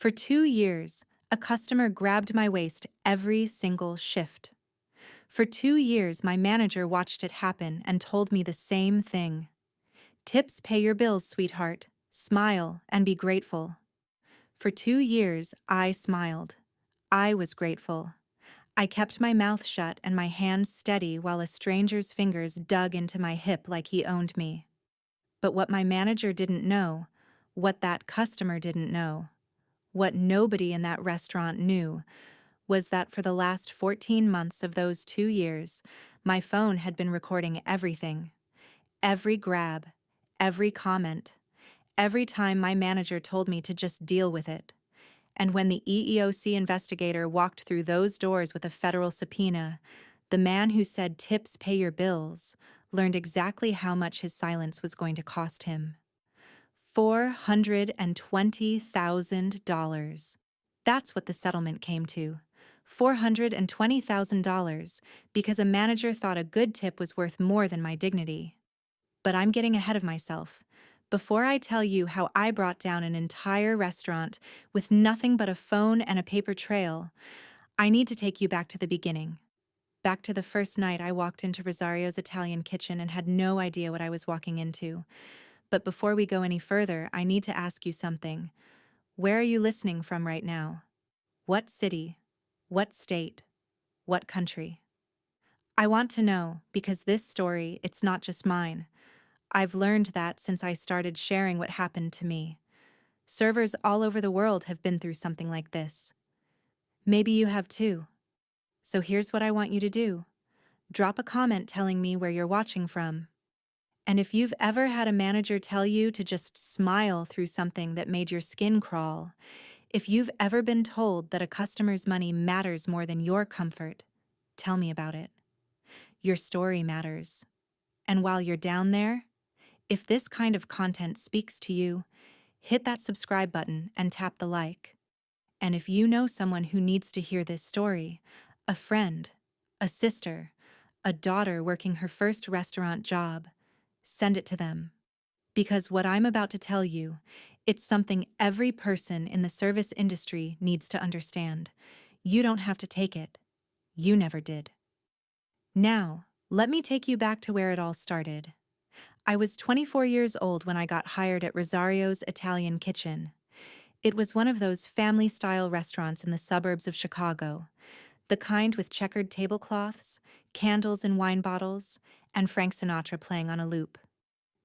For 2 years, a customer grabbed my waist every single shift. For 2 years, my manager watched it happen and told me the same thing. Tips pay your bills, sweetheart. Smile and be grateful. For 2 years, I smiled. I was grateful. I kept my mouth shut and my hands steady while a stranger's fingers dug into my hip like he owned me. But what my manager didn't know, what that customer didn't know, what nobody in that restaurant knew, was that for the last 14 months of those 2 years, my phone had been recording everything. Every grab, every comment, every time my manager told me to just deal with it. And when the EEOC investigator walked through those doors with a federal subpoena, the man who said tips pay your bills learned exactly how much his silence was going to cost him. $420,000. That's what the settlement came to. $420,000 because a manager thought a good tip was worth more than my dignity. But I'm getting ahead of myself. Before I tell you how I brought down an entire restaurant with nothing but a phone and a paper trail, I need to take you back to the beginning. Back to the first night I walked into Rosario's Italian kitchen and had no idea what I was walking into. But before we go any further, I need to ask you something. Where are you listening from right now? What city? What state? What country? I want to know because this story, it's not just mine. I've learned that since I started sharing what happened to me. Servers all over the world have been through something like this. Maybe you have too. So here's what I want you to do. Drop a comment telling me where you're watching from. And if you've ever had a manager tell you to just smile through something that made your skin crawl, if you've ever been told that a customer's money matters more than your comfort, tell me about it. Your story matters. And while you're down there, if this kind of content speaks to you, hit that subscribe button and tap the like. And if you know someone who needs to hear this story, a friend, a sister, a daughter working her first restaurant job, send it to them. Because what I'm about to tell you, it's something every person in the service industry needs to understand. You don't have to take it. You never did. Now, let me take you back to where it all started. I was 24 years old when I got hired at Rosario's Italian kitchen. It was one of those family-style restaurants in the suburbs of Chicago, the kind with checkered tablecloths, candles in wine bottles, and Frank Sinatra playing on a loop.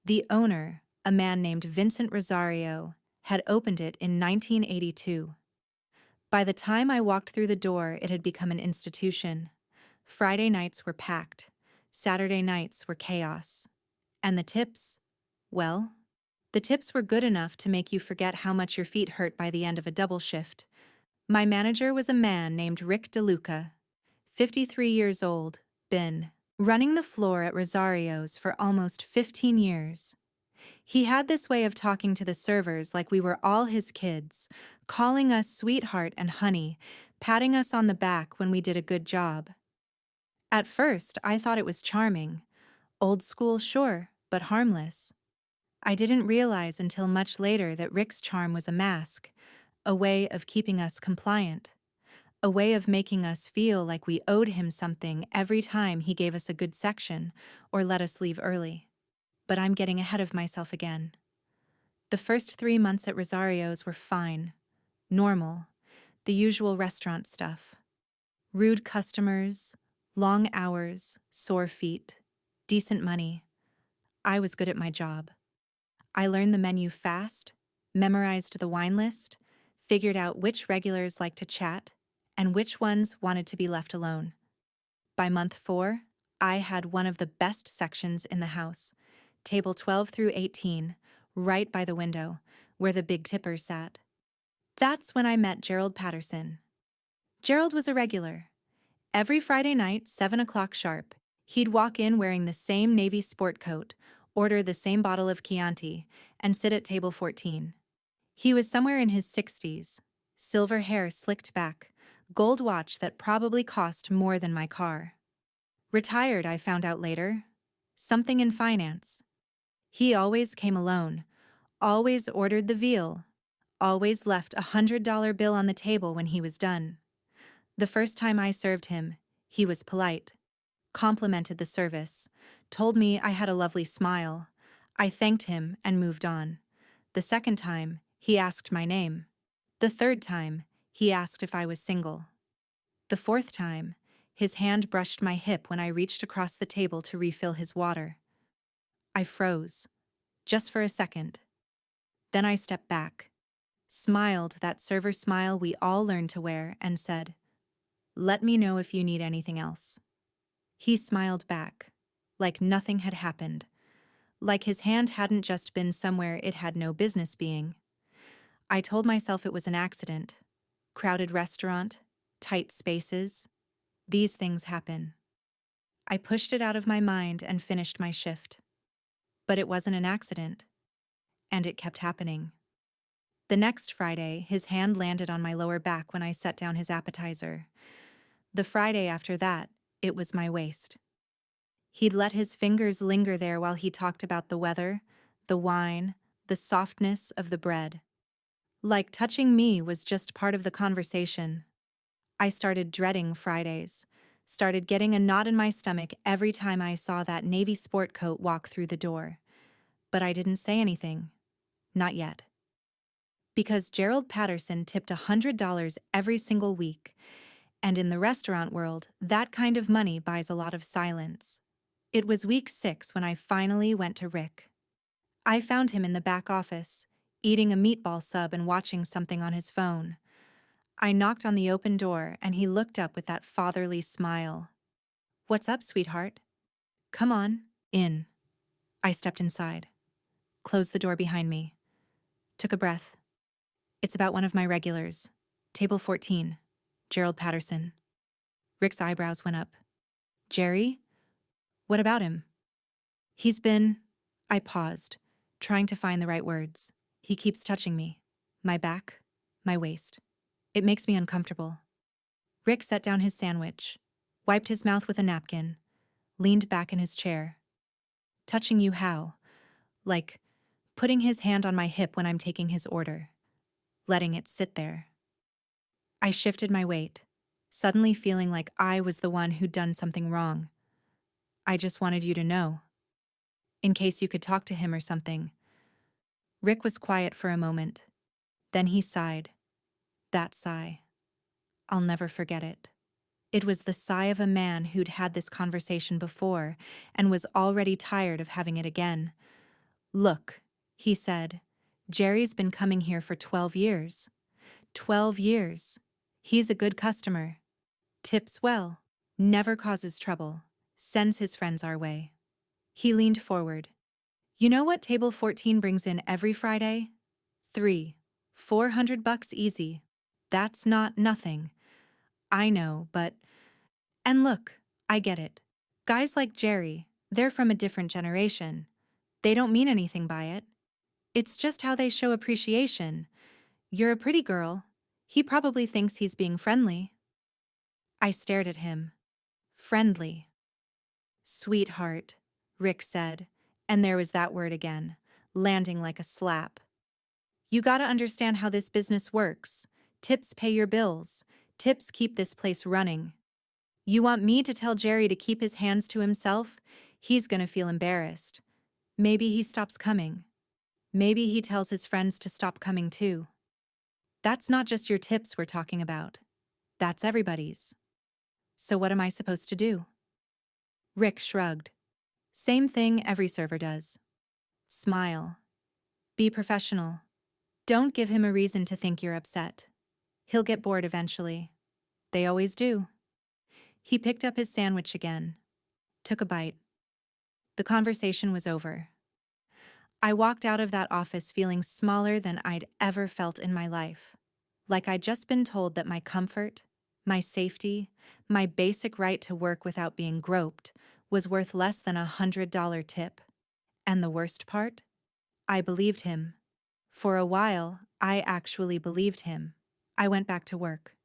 The owner, a man named Vincent Rosario, had opened it in 1982. By the time I walked through the door, it had become an institution. Friday nights were packed. Saturday nights were chaos. And the tips? Well, the tips were good enough to make you forget how much your feet hurt by the end of a double shift. My manager was a man named Rick DeLuca, 53 years old, been running the floor at Rosario's for almost 15 years. He had this way of talking to the servers like we were all his kids, calling us sweetheart and honey, patting us on the back when we did a good job. At first, I thought it was charming. Old school, sure, but harmless. I didn't realize until much later that Rick's charm was a mask, a way of keeping us compliant, a way of making us feel like we owed him something every time he gave us a good section or let us leave early. But I'm getting ahead of myself again. The first 3 months at Rosario's were fine, normal, the usual restaurant stuff. Rude customers, long hours, sore feet, decent money. I was good at my job. I learned the menu fast, memorized the wine list, figured out which regulars liked to chat, and which ones wanted to be left alone. By month 4, I had one of the best sections in the house, table 12 through 18, right by the window, where the big tippers sat. That's when I met Gerald Patterson. Gerald was a regular. Every Friday night, 7 o'clock sharp, he'd walk in wearing the same navy sport coat, order the same bottle of Chianti, and sit at table 14. He was somewhere in his 60s, silver hair slicked back, gold watch that probably cost more than my car. Retired, I found out later. Something in finance. He always came alone, always ordered the veal, Always left $100 bill on the table when he was done. The first time I served him, he was polite, complimented the service, told me I had a lovely smile. I thanked him and moved on. The second time, he asked my name. The third time, he asked if I was single. The fourth time, his hand brushed my hip when I reached across the table to refill his water. I froze, just for a second. Then I stepped back, smiled that server smile we all learned to wear, and said, "Let me know if you need anything else." He smiled back, like nothing had happened, like his hand hadn't just been somewhere it had no business being. I told myself it was an accident. Crowded restaurant, tight spaces. These things happen. I pushed it out of my mind and finished my shift. But it wasn't an accident. And it kept happening. The next Friday, his hand landed on my lower back when I set down his appetizer. The Friday after that, it was my waist. He'd let his fingers linger there while he talked about the weather, the wine, the softness of the bread. Like touching me was just part of the conversation. I started dreading Fridays, started getting a knot in my stomach every time I saw that navy sport coat walk through the door. But I didn't say anything. Not yet. Because Gerald Patterson tipped $100 every single week, and in the restaurant world, that kind of money buys a lot of silence. It was week 6 when I finally went to Rick. I found him in the back office, eating a meatball sub and watching something on his phone. I knocked on the open door and he looked up with that fatherly smile. "What's up, sweetheart? Come on, in." I stepped inside, closed the door behind me, took a breath. "It's about one of my regulars. Table 14, Gerald Patterson." Rick's eyebrows went up. "Jerry? What about him?" "He's been..." I paused, trying to find the right words. "He keeps touching me. My back, my waist. It makes me uncomfortable." Rick set down his sandwich, wiped his mouth with a napkin, leaned back in his chair. "Touching you how?" Like, putting his hand on my hip when I'm taking his order. Letting it sit there. I shifted my weight, suddenly feeling like I was the one who'd done something wrong. "I just wanted you to know. In case you could talk to him or something." Rick was quiet for a moment. Then he sighed. That sigh. I'll never forget it. It was the sigh of a man who'd had this conversation before and was already tired of having it again. "Look," he said, "Jerry's been coming here for 12 years. 12 years. He's a good customer. Tips well. Never causes trouble. Sends his friends our way." He leaned forward. "You know what table 14 brings in every Friday? 400 bucks easy. That's not nothing. I know, but..." And look, I get it. Guys like Jerry, they're from a different generation. They don't mean anything by it. It's just how they show appreciation. You're a pretty girl. He probably thinks he's being friendly. I stared at him. Friendly. "Sweetheart," Rick said, and there was that word again, landing like a slap. "You gotta understand how this business works. Tips pay your bills. Tips keep this place running. You want me to tell Jerry to keep his hands to himself? He's gonna feel embarrassed. Maybe he stops coming. Maybe he tells his friends to stop coming too. That's not just your tips we're talking about. That's everybody's. So what am I supposed to do?" Rick shrugged. "Same thing every server does. Smile. Be professional. Don't give him a reason to think you're upset. He'll get bored eventually. They always do." He picked up his sandwich again, took a bite. The conversation was over. I walked out of that office feeling smaller than I'd ever felt in my life. Like I'd just been told that my comfort, my safety, my basic right to work without being groped was worth less than $100 tip. And the worst part? I believed him. For a while, I actually believed him. I went back to work.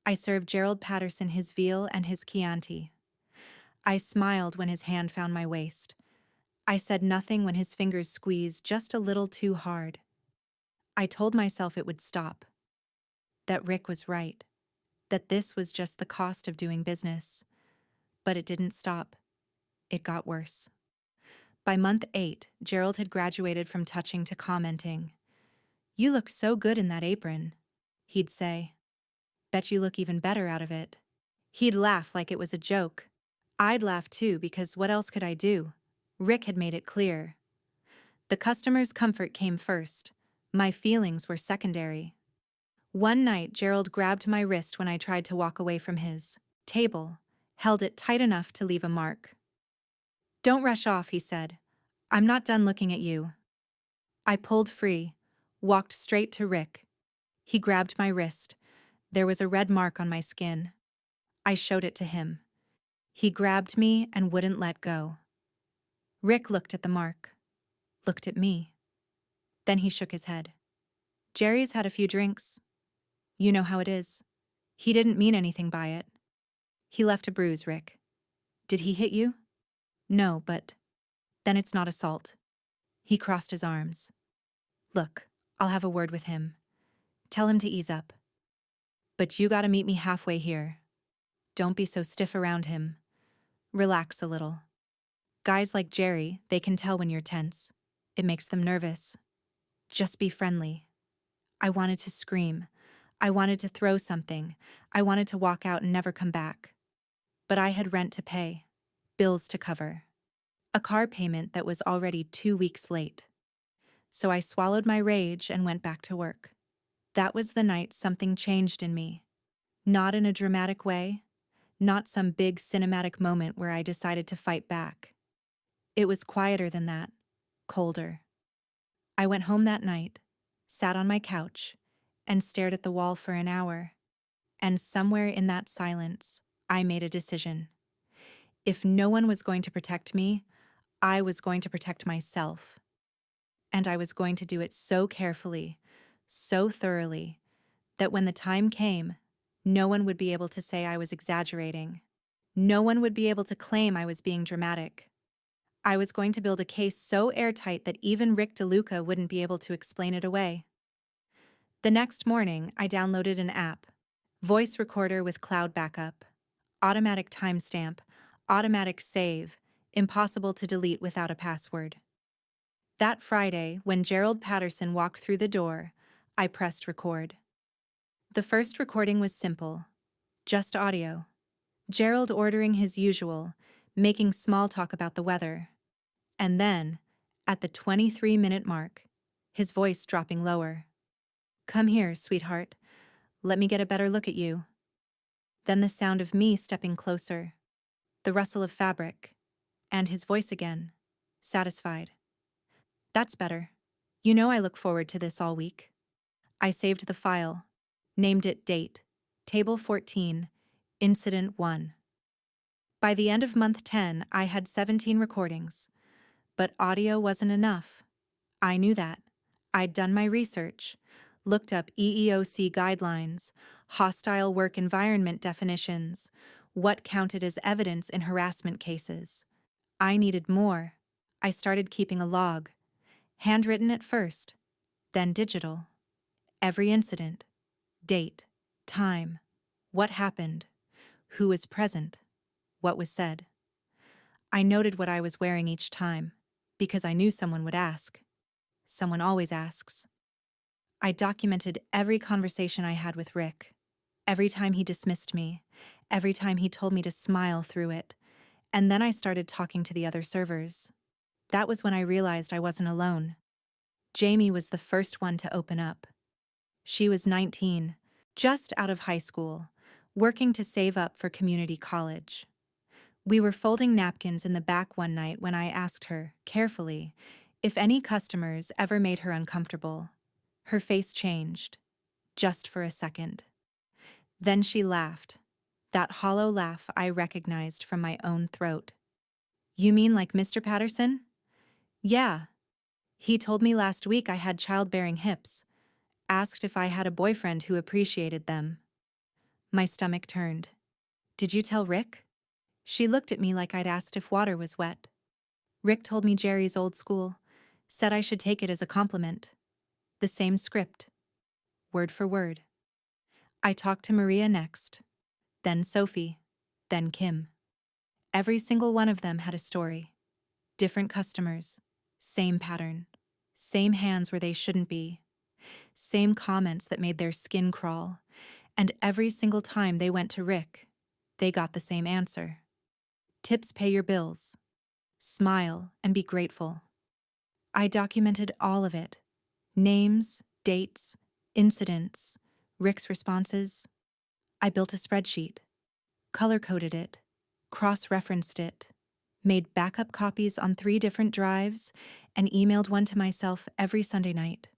I served Gerald Patterson his veal and his Chianti. I smiled when his hand found my waist. I said nothing when his fingers squeezed just a little too hard. I told myself it would stop, that Rick was right, that this was just the cost of doing business. But it didn't stop. It got worse. By month 8, Gerald had graduated from touching to commenting. "You look so good in that apron," he'd say. "Bet you look even better out of it." He'd laugh like it was a joke. I'd laugh too, because what else could I do? Rick had made it clear. The customer's comfort came first. My feelings were secondary. One night, Gerald grabbed my wrist when I tried to walk away from his table, held it tight enough to leave a mark. "Don't rush off," he said. "I'm not done looking at you." I pulled free, walked straight to Rick. He grabbed my wrist. There was a red mark on my skin. I showed it to him. He grabbed me and wouldn't let go. Rick looked at the mark, looked at me. Then he shook his head. "Jerry's had a few drinks. You know how it is. He didn't mean anything by it." "He left a bruise, Rick." "Did he hit you?" "No, but..." "Then it's not assault." He crossed his arms. "Look, I'll have a word with him. Tell him to ease up. But you gotta meet me halfway here. Don't be so stiff around him. Relax a little. Guys like Jerry, they can tell when you're tense. It makes them nervous. Just be friendly." I wanted to scream. I wanted to throw something. I wanted to walk out and never come back. But I had rent to pay, bills to cover, a car payment that was already 2 weeks late. So I swallowed my rage and went back to work. That was the night something changed in me. Not in a dramatic way, not some big cinematic moment where I decided to fight back. It was quieter than that, colder. I went home that night, sat on my couch, and stared at the wall for an hour. And somewhere in that silence, I made a decision. If no one was going to protect me, I was going to protect myself. And I was going to do it so carefully, so thoroughly, that when the time came, no one would be able to say I was exaggerating. No one would be able to claim I was being dramatic. I was going to build a case so airtight that even Rick DeLuca wouldn't be able to explain it away. The next morning, I downloaded an app. Voice recorder with cloud backup. Automatic timestamp. Automatic save. Impossible to delete without a password. That Friday, when Gerald Patterson walked through the door, I pressed record. The first recording was simple. Just audio. Gerald ordering his usual, making small talk about the weather. And then, at the 23-minute mark, his voice dropping lower. "Come here, sweetheart. Let me get a better look at you." Then the sound of me stepping closer. The rustle of fabric. And his voice again. Satisfied. "That's better. You know I look forward to this all week." I saved the file. Named it Date. Table 14. Incident 1. By the end of month 10, I had 17 recordings. But audio wasn't enough. I knew that. I'd done my research, looked up EEOC guidelines, hostile work environment definitions, what counted as evidence in harassment cases. I needed more. I started keeping a log. Handwritten at first, then digital. Every incident. Date. Time. What happened. Who was present. What was said. I noted what I was wearing each time, because I knew someone would ask. Someone always asks. I documented every conversation I had with Rick. Every time he dismissed me. Every time he told me to smile through it. And then I started talking to the other servers. That was when I realized I wasn't alone. Jamie was the first one to open up. She was 19, just out of high school, working to save up for community college. We were folding napkins in the back one night when I asked her, carefully, if any customers ever made her uncomfortable. Her face changed, just for a second. Then she laughed, that hollow laugh I recognized from my own throat. "You mean like Mr. Patterson?" "Yeah. He told me last week I had childbearing hips. Asked if I had a boyfriend who appreciated them." My stomach turned. "Did you tell Rick?" She looked at me like I'd asked if water was wet. "Rick told me Jerry's old school. Said I should take it as a compliment." The same script, word for word. I talked to Maria next, then Sophie, then Kim. Every single one of them had a story. Different customers, same pattern, same hands where they shouldn't be, same comments that made their skin crawl, and every single time they went to Rick, they got the same answer. Tips pay your bills. Smile and be grateful. I documented all of it. Names, dates, incidents, Rick's responses. I built a spreadsheet, color-coded it, cross-referenced it, made backup copies on 3 different drives, and emailed one to myself every Sunday night.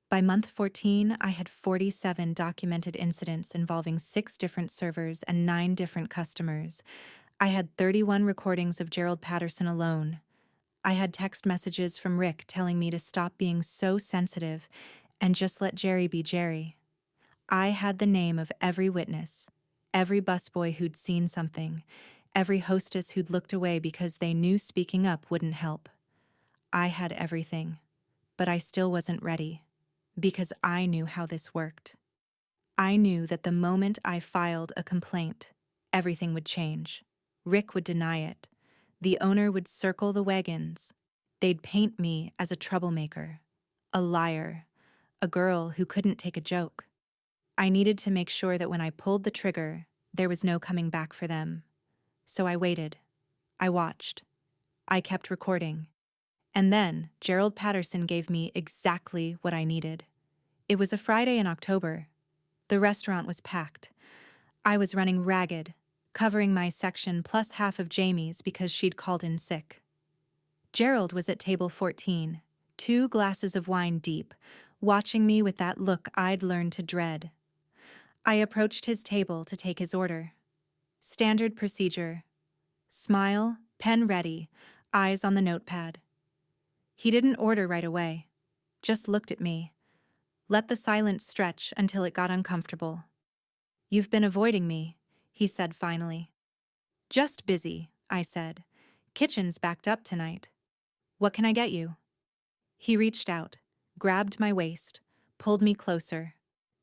By month 14, I had 47 documented incidents involving 6 different servers and 9 different customers. I had 31 recordings of Gerald Patterson alone. I had text messages from Rick telling me to stop being so sensitive and just let Jerry be Jerry. I had the name of every witness, every busboy who'd seen something, every hostess who'd looked away because they knew speaking up wouldn't help. I had everything, but I still wasn't ready, because I knew how this worked. I knew that the moment I filed a complaint, everything would change. Rick would deny it. The owner would circle the wagons. They'd paint me as a troublemaker, a liar, a girl who couldn't take a joke. I needed to make sure that when I pulled the trigger, there was no coming back for them. So I waited. I watched. I kept recording. And then Gerald Patterson gave me exactly what I needed. It was a Friday in October. The restaurant was packed. I was running ragged, covering my section plus half of Jamie's because she'd called in sick. Gerald was at table 14, 2 glasses of wine deep, watching me with that look I'd learned to dread. I approached his table to take his order. Standard procedure. Smile, pen ready, eyes on the notepad. He didn't order right away, just looked at me, let the silence stretch until it got uncomfortable. "You've been avoiding me," he said finally. "Just busy," I said. "Kitchen's backed up tonight. What can I get you?" He reached out, grabbed my waist, pulled me closer.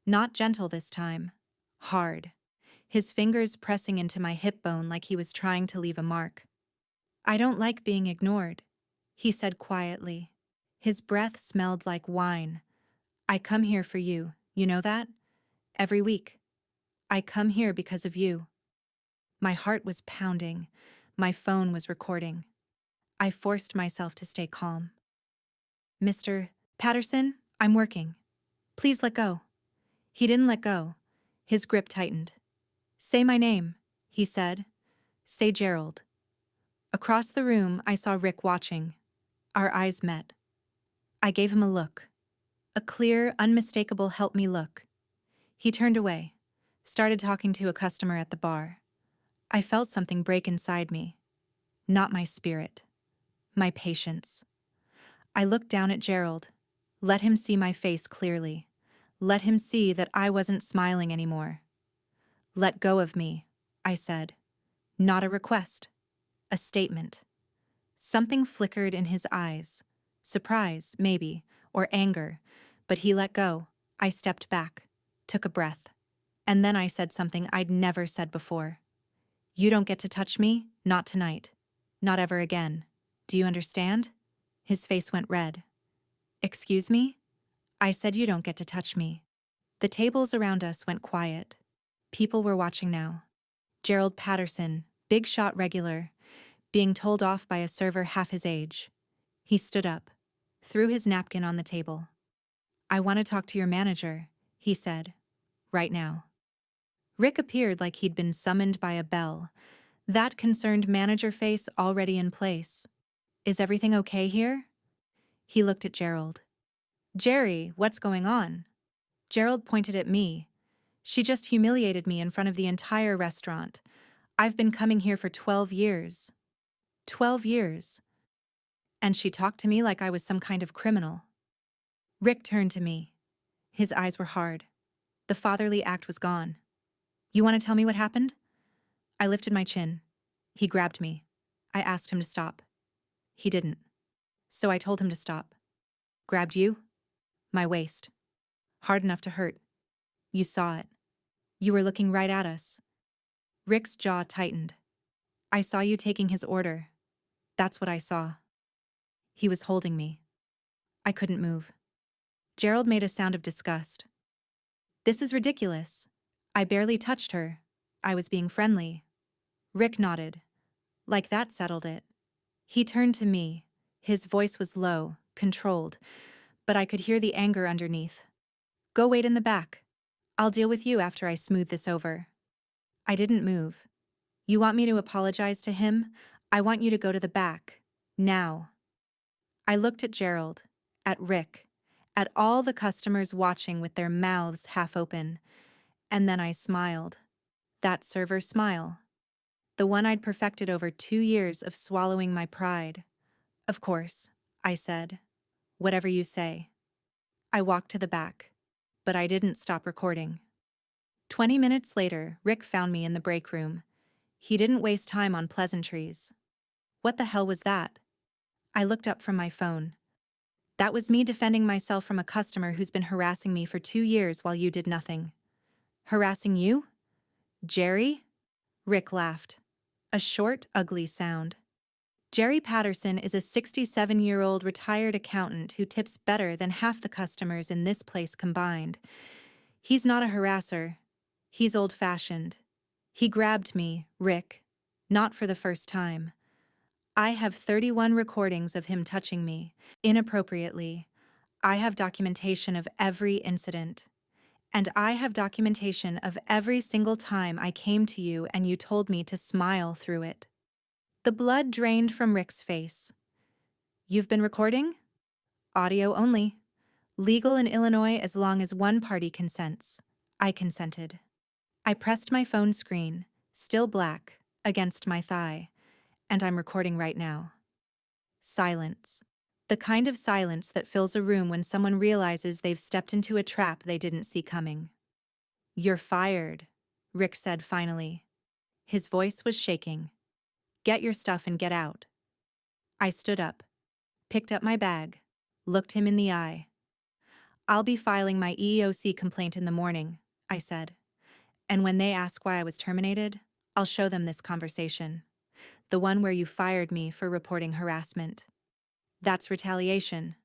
Not gentle this time. Hard. His fingers pressing into my hip bone like he was trying to leave a mark. "I don't like being ignored," he said quietly. His breath smelled like wine. "I come here for you, you know that? Every week. I come here because of you." My heart was pounding. My phone was recording. I forced myself to stay calm. "Mr. Patterson, I'm working. Please let go." He didn't let go. His grip tightened. "Say my name," he said. "Say Gerald." Across the room, I saw Rick watching. Our eyes met. I gave him a look. A clear, unmistakable help me look. He turned away, started talking to a customer at the bar. I felt something break inside me. Not my spirit. My patience. I looked down at Gerald. Let him see my face clearly. Let him see that I wasn't smiling anymore. "Let go of me," I said. Not a request. A statement. Something flickered in his eyes. Surprise, maybe, or anger. But he let go. I stepped back, took a breath. And then I said something I'd never said before. "You don't get to touch me, not tonight. Not ever again. Do you understand?" His face went red. "Excuse me?" I said, "You don't get to touch me." The tables around us went quiet. People were watching now. Gerald Patterson, big shot regular, being told off by a server half his age. He stood up, threw his napkin on the table. "I want to talk to your manager," he said. "Right now." Rick appeared like he'd been summoned by a bell. That concerned manager face already in place. "Is everything okay here?" He looked at Gerald. "Jerry, what's going on?" Gerald pointed at me. "She just humiliated me in front of the entire restaurant. I've been coming here for 12 years. 12 years. And she talked to me like I was some kind of criminal." Rick turned to me. His eyes were hard. The fatherly act was gone. "You want to tell me what happened?" I lifted my chin. He grabbed me. I asked him to stop. He didn't. So I told him to stop. "Grabbed you?" My waist. Hard enough to hurt. You saw it. You were looking right at us. Rick's jaw tightened. I saw you taking his order. That's what I saw. He was holding me. I couldn't move. Gerald made a sound of disgust. This is ridiculous. I barely touched her. I was being friendly. Rick nodded. Like that settled it. He turned to me. His voice was low, controlled, but I could hear the anger underneath. Go wait in the back. I'll deal with you after I smooth this over. I didn't move. You want me to apologize to him? I want you to go to the back. Now. I looked at Gerald, at Rick, at all the customers watching with their mouths half open, and then I smiled. That server smile. The one I'd perfected over 2 years of swallowing my pride. Of course, I said. Whatever you say. I walked to the back, but I didn't stop recording. 20 minutes later, Rick found me in the break room. He didn't waste time on pleasantries. What the hell was that? I looked up from my phone. That was me defending myself from a customer who's been harassing me for 2 years while you did nothing. Harassing you? Jerry? Rick laughed. A short, ugly sound. Jerry Patterson is a 67-year-old retired accountant who tips better than half the customers in this place combined. He's not a harasser. He's old-fashioned. He grabbed me, Rick, not for the first time. I have 31 recordings of him touching me, inappropriately. I have documentation of every incident. And I have documentation of every single time I came to you and you told me to smile through it. The blood drained from Rick's face. You've been recording? Audio only. Legal in Illinois as long as one party consents. I consented. I pressed my phone screen, still black, against my thigh, and I'm recording right now. Silence. The kind of silence that fills a room when someone realizes they've stepped into a trap they didn't see coming. You're fired, Rick said finally. His voice was shaking. Get your stuff and get out. I stood up, picked up my bag, looked him in the eye. I'll be filing my EEOC complaint in the morning, I said. And when they ask why I was terminated, I'll show them this conversation. The one where you fired me for reporting harassment. That's retaliation.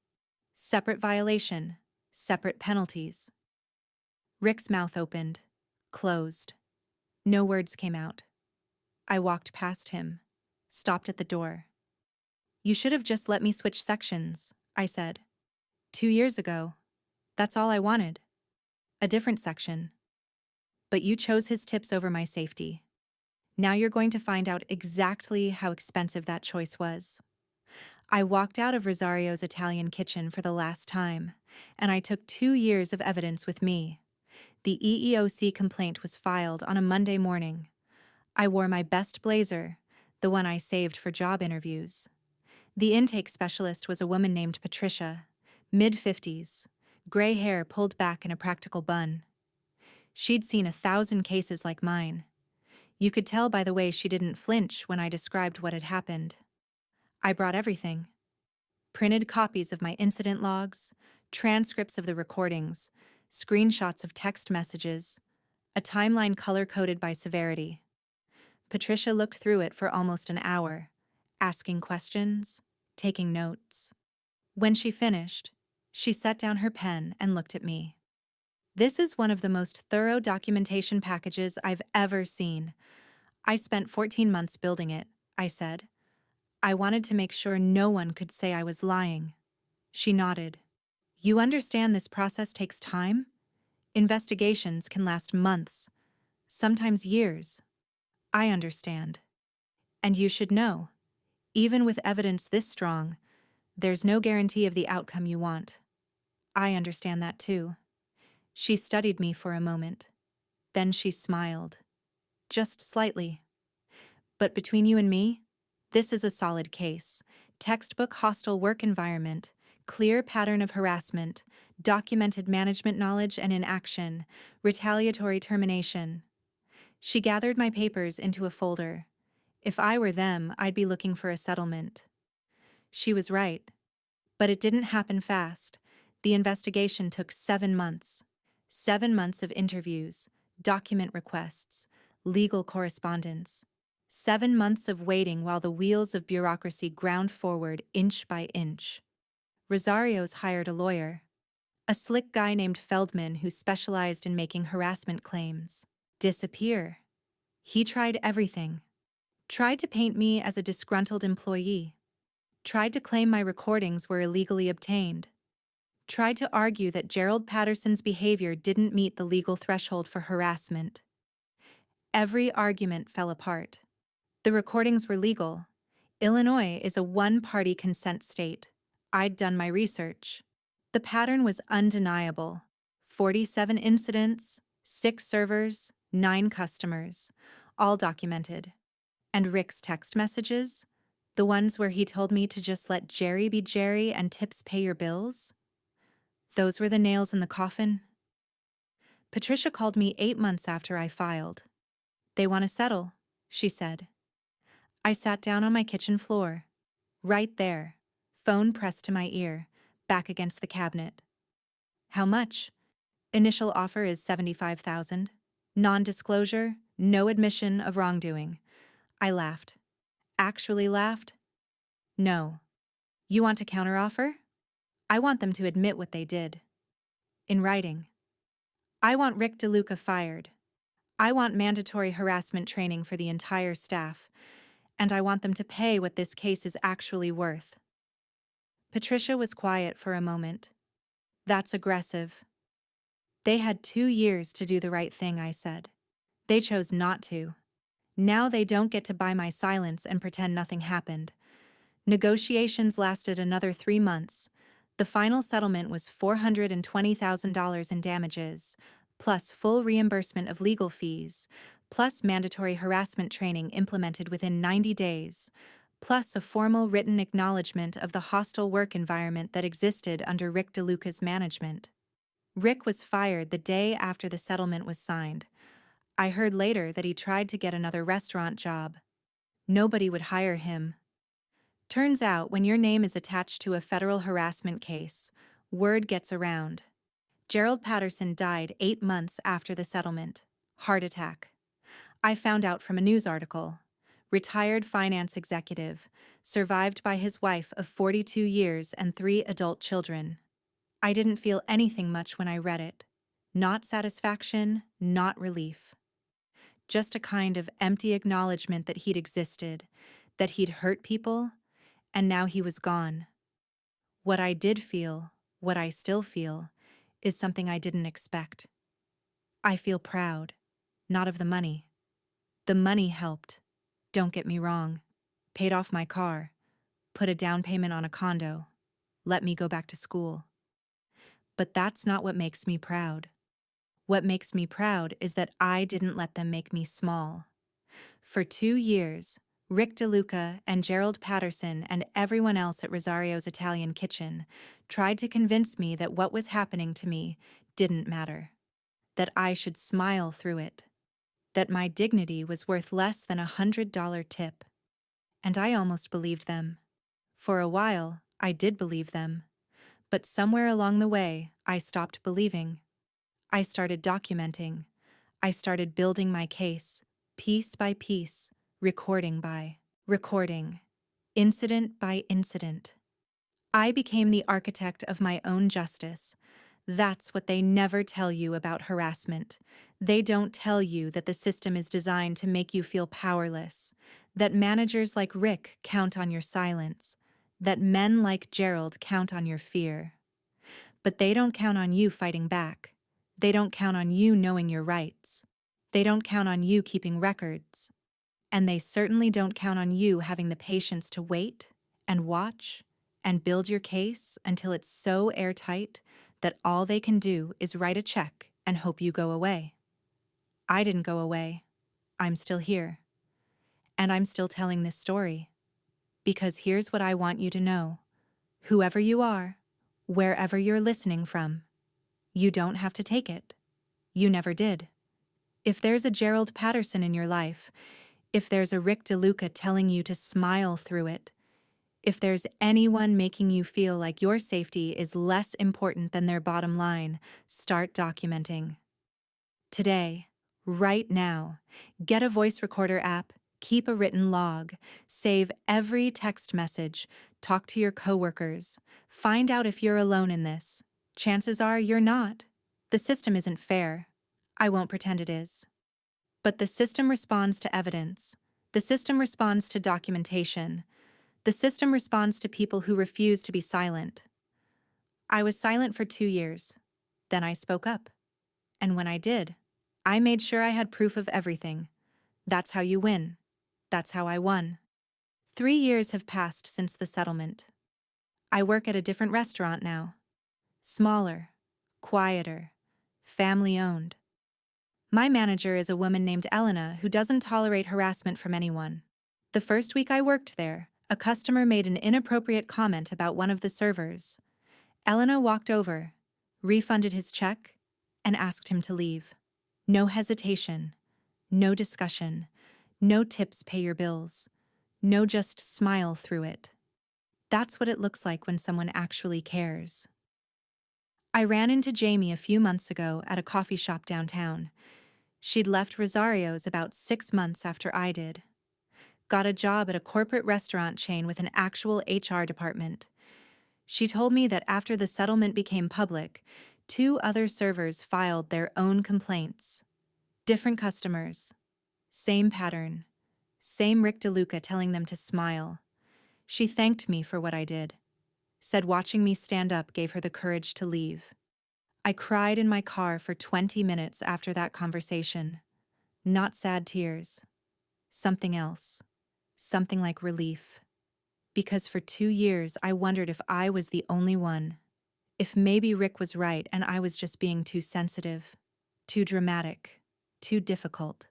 Separate violation. Separate penalties. Rick's mouth opened, closed. No words came out. I walked past him, stopped at the door. You should have just let me switch sections, I said. 2 years ago. That's all I wanted. A different section. But you chose his tips over my safety. Now you're going to find out exactly how expensive that choice was. I walked out of Rosario's Italian kitchen for the last time, and I took 2 years of evidence with me. The EEOC complaint was filed on a Monday morning. I wore my best blazer, the one I saved for job interviews. The intake specialist was a woman named Patricia, mid-50s, gray hair pulled back in a practical bun. She'd seen 1,000 cases like mine. You could tell by the way she didn't flinch when I described what had happened. I brought everything. Printed copies of my incident logs, transcripts of the recordings, screenshots of text messages, a timeline color-coded by severity. Patricia looked through it for almost an hour, asking questions, taking notes. When she finished, she set down her pen and looked at me. This is one of the most thorough documentation packages I've ever seen. I spent 14 months building it, I said. I wanted to make sure no one could say I was lying. She nodded. You understand this process takes time? Investigations can last months, sometimes years. I understand. And you should know, even with evidence this strong, there's no guarantee of the outcome you want. I understand that too. She studied me for a moment. Then she smiled. Just slightly. But between you and me, this is a solid case. Textbook hostile work environment, clear pattern of harassment, documented management knowledge and inaction, retaliatory termination. She gathered my papers into a folder. If I were them, I'd be looking for a settlement. She was right. But it didn't happen fast. The investigation took 7 months. 7 months of interviews, document requests, legal correspondence. 7 months of waiting while the wheels of bureaucracy ground forward inch by inch. Rosario's hired a lawyer. A slick guy named Feldman who specialized in making harassment claims. Disappear. He tried everything. Tried to paint me as a disgruntled employee. Tried to claim my recordings were illegally obtained. Tried to argue that Gerald Patterson's behavior didn't meet the legal threshold for harassment. Every argument fell apart. The recordings were legal. Illinois is a one-party consent state. I'd done my research. The pattern was undeniable. 47 incidents, 6 servers, 9 customers, all documented. And Rick's text messages? The ones where he told me to just let Jerry be Jerry and tips pay your bills? Those were the nails in the coffin? Patricia called me 8 months after I filed. They want to settle, she said. I sat down on my kitchen floor. Right there, phone pressed to my ear, back against the cabinet. How much? Initial offer is $75,000. Non-disclosure, no admission of wrongdoing. I laughed. Actually laughed? No. You want a counteroffer? I want them to admit what they did. In writing. I want Rick DeLuca fired. I want mandatory harassment training for the entire staff, and I want them to pay what this case is actually worth. Patricia was quiet for a moment. That's aggressive. They had 2 years to do the right thing, I said. They chose not to. Now they don't get to buy my silence and pretend nothing happened. Negotiations lasted another 3 months. The final settlement was $420,000 in damages, plus full reimbursement of legal fees, plus mandatory harassment training implemented within 90 days, plus a formal written acknowledgement of the hostile work environment that existed under Rick DeLuca's management. Rick was fired the day after the settlement was signed. I heard later that he tried to get another restaurant job. Nobody would hire him. Turns out, when your name is attached to a federal harassment case, word gets around. Gerald Patterson died 8 months after the settlement. Heart attack. I found out from a news article. Retired finance executive, survived by his wife of 42 years and 3 adult children. I didn't feel anything much when I read it. Not satisfaction, not relief. Just a kind of empty acknowledgement that he'd existed, that he'd hurt people, and now he was gone. What I did feel, what I still feel, is something I didn't expect. I feel proud, not of the money. The money helped, don't get me wrong. Paid off my car, put a down payment on a condo, let me go back to school. But that's not what makes me proud. What makes me proud is that I didn't let them make me small. For 2 years, Rick DeLuca and Gerald Patterson and everyone else at Rosario's Italian Kitchen tried to convince me that what was happening to me didn't matter, that I should smile through it, that my dignity was worth less than $100 tip. And I almost believed them. For a while, I did believe them. But somewhere along the way, I stopped believing. I started documenting. I started building my case, piece by piece, recording by recording, incident by incident. I became the architect of my own justice. That's what they never tell you about harassment. They don't tell you that the system is designed to make you feel powerless, that managers like Rick count on your silence, that men like Gerald count on your fear. But they don't count on you fighting back. They don't count on you knowing your rights. They don't count on you keeping records. And they certainly don't count on you having the patience to wait and watch and build your case until it's so airtight that all they can do is write a check and hope you go away. I didn't go away. I'm still here. And I'm still telling this story. Because here's what I want you to know. Whoever you are, wherever you're listening from, you don't have to take it. You never did. If there's a Gerald Patterson in your life, if there's a Rick DeLuca telling you to smile through it, If there's anyone making you feel like your safety is less important than their bottom line, start documenting. Today, right now, get a voice recorder app, keep a written log, save every text message, talk to your coworkers, find out if you're alone in this. Chances are you're not. The system isn't fair. I won't pretend it is. But the system responds to evidence. The system responds to documentation. The system responds to people who refuse to be silent. I was silent for 2 years. Then I spoke up. And when I did, I made sure I had proof of everything. That's how you win. That's how I won. 3 years have passed since the settlement. I work at a different restaurant now. Smaller, quieter, family-owned. My manager is a woman named Elena who doesn't tolerate harassment from anyone. The first week I worked there, a customer made an inappropriate comment about one of the servers. Elena walked over, refunded his check, and asked him to leave. No hesitation, no discussion, no tips pay your bills, no just smile through it. That's what it looks like when someone actually cares. I ran into Jamie a few months ago at a coffee shop downtown. She'd left Rosario's about 6 months after I did. Got a job at a corporate restaurant chain with an actual HR department. She told me that after the settlement became public, 2 other servers filed their own complaints. Different customers. Same pattern. Same Rick DeLuca telling them to smile. She thanked me for what I did. Said watching me stand up gave her the courage to leave. I cried in my car for 20 minutes after that conversation. Not sad tears. Something else. Something like relief. Because for 2 years I wondered if I was the only one. If maybe Rick was right and I was just being too sensitive, too dramatic, too difficult.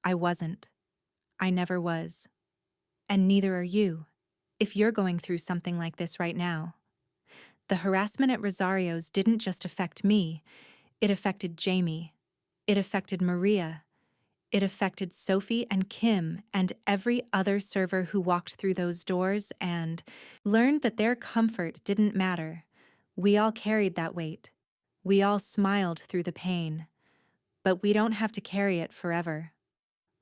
I wasn't. I never was. And neither are you, if you're going through something like this right now. The harassment at Rosario's didn't just affect me, it affected Jamie. It affected Maria. It affected Sophie and Kim and every other server who walked through those doors and learned that their comfort didn't matter. We all carried that weight. We all smiled through the pain. But we don't have to carry it forever.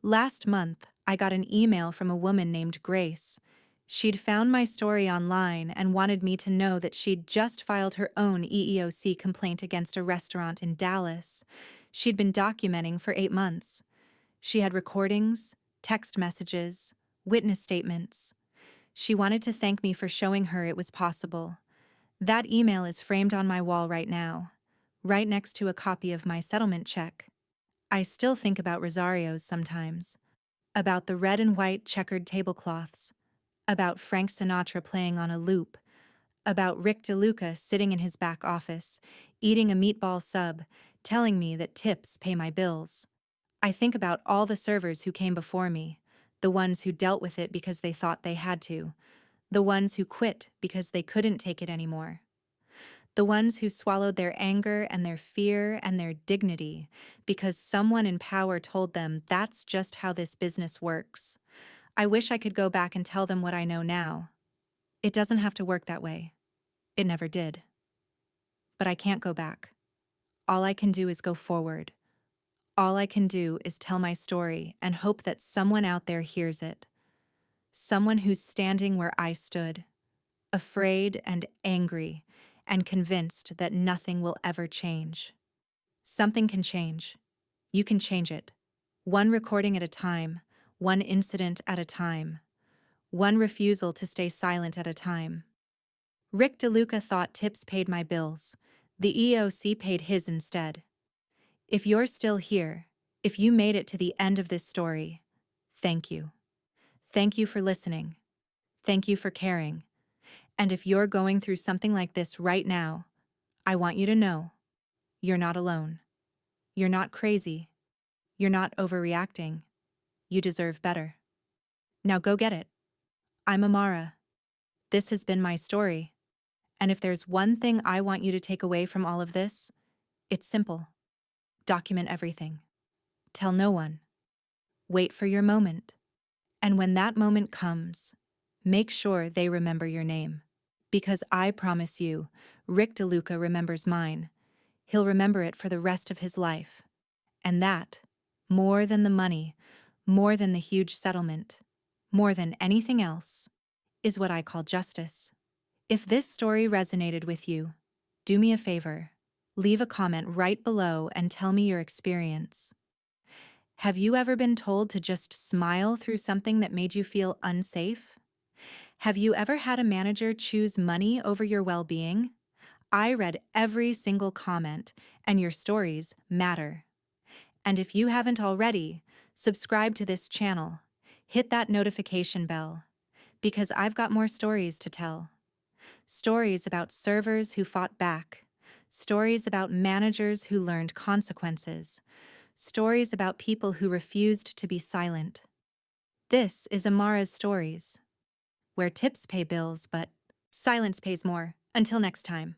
Last month, I got an email from a woman named Grace. She'd found my story online and wanted me to know that she'd just filed her own EEOC complaint against a restaurant in Dallas. She'd been documenting for 8 months. She had recordings, text messages, witness statements. She wanted to thank me for showing her it was possible. That email is framed on my wall right now, right next to a copy of my settlement check. I still think about Rosario's sometimes, about the red and white checkered tablecloths, about Frank Sinatra playing on a loop, about Rick DeLuca sitting in his back office, eating a meatball sub, telling me that tips pay my bills. I think about all the servers who came before me, the ones who dealt with it because they thought they had to, the ones who quit because they couldn't take it anymore, the ones who swallowed their anger and their fear and their dignity because someone in power told them that's just how this business works. I wish I could go back and tell them what I know now. It doesn't have to work that way. It never did. But I can't go back. All I can do is go forward. All I can do is tell my story and hope that someone out there hears it. Someone who's standing where I stood, afraid and angry, and convinced that nothing will ever change. Something can change. You can change it. One recording at a time, one incident at a time, one refusal to stay silent at a time. Rick DeLuca thought tips paid my bills. The EEOC paid his instead. If you're still here, if you made it to the end of this story, thank you. Thank you for listening. Thank you for caring. And if you're going through something like this right now, I want you to know, you're not alone. You're not crazy. You're not overreacting. You deserve better. Now go get it. I'm Amara. This has been my story. And if there's one thing I want you to take away from all of this, it's simple. Document everything. Tell no one. Wait for your moment. And when that moment comes, Make sure they remember your name. Because I promise you, Rick DeLuca remembers mine. He'll remember it for the rest of his life. And that, more than the money, more than the huge settlement, more than anything else, is what I call justice. If this story resonated with you, do me a favor. Leave a comment right below and tell me your experience. Have you ever been told to just smile through something that made you feel unsafe? Have you ever had a manager choose money over your well-being? I read every single comment, and your stories matter. And if you haven't already, subscribe to this channel. Hit that notification bell, because I've got more stories to tell. Stories about servers who fought back. Stories about managers who learned consequences. Stories about people who refused to be silent. This is Amara's Stories, where tips pay bills, but silence pays more. Until next time.